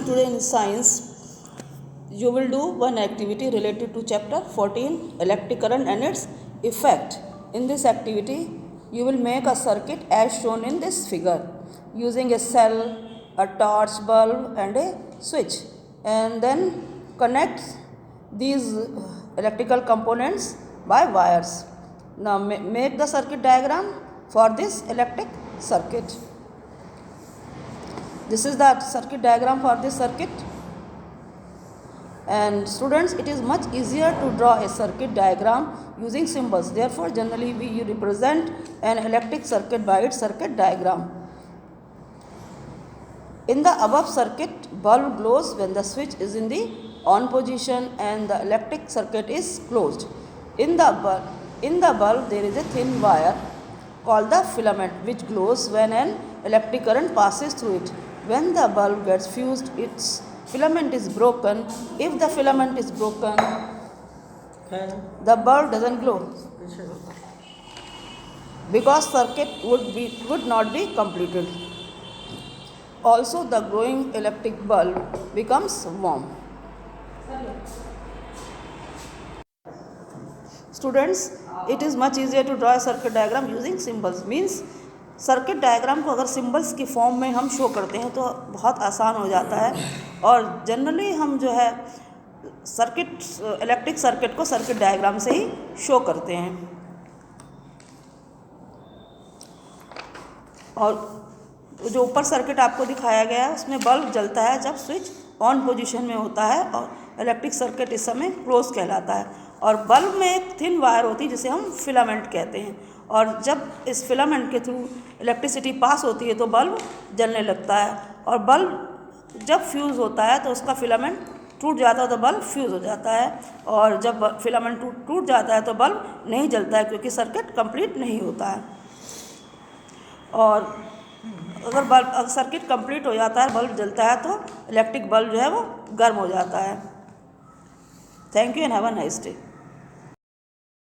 today in science you will do one activity related to chapter 14 electric current and its effect. In this activity you will make a circuit as shown in this figure using a cell, a torch bulb and a switch, and then connect these electrical components by wires. Now make the circuit diagram for this electric circuit. This is the circuit diagram for this circuit. And students, it is much easier to draw a circuit diagram using symbols. Therefore, generally we represent an electric circuit by its circuit diagram. In the above circuit, bulb glows when the switch is in the on position and the electric circuit is closed. In the bulb there is a thin wire called the filament which glows when an electric current passes through it. When the bulb gets fused, its filament is broken. If the filament is broken, the bulb doesn't glow because circuit would not be completed. Also, the glowing electric bulb becomes warm. Students, it is much easier to draw a circuit diagram using symbols. Means circuit diagram को अगर symbols की form में हम show करते हैं तो बहुत आसान हो जाता है, और जनरली हम जो है इलेक्ट्रिक सर्किट को सर्किट डायग्राम से ही शो करते हैं. और जो ऊपर सर्किट आपको दिखाया गया है उसमें बल्ब जलता है जब स्विच ऑन पोजीशन में होता है, और इलेक्ट्रिक सर्किट इस समय क्लोज कहलाता है. और बल्ब में एक थिन वायर होती है जिसे हम फिलामेंट कहते हैं, और जब इस फिलामेंट के थ्रू इलेक्ट्रिसिटी पास होती है तो बल्ब जलने लगता है. और बल्ब जब फ्यूज़ होता है तो उसका फिलामेंट टूट जाता है तो बल्ब फ्यूज़ हो जाता है, और जब फिलामेंट टूट जाता है तो बल्ब नहीं जलता है क्योंकि सर्किट कंप्लीट नहीं होता है. और अगर सर्किट कंप्लीट हो जाता है, बल्ब जलता है, तो इलेक्ट्रिक बल्ब जो है वो गर्म हो जाता है. Thank you and have a nice day.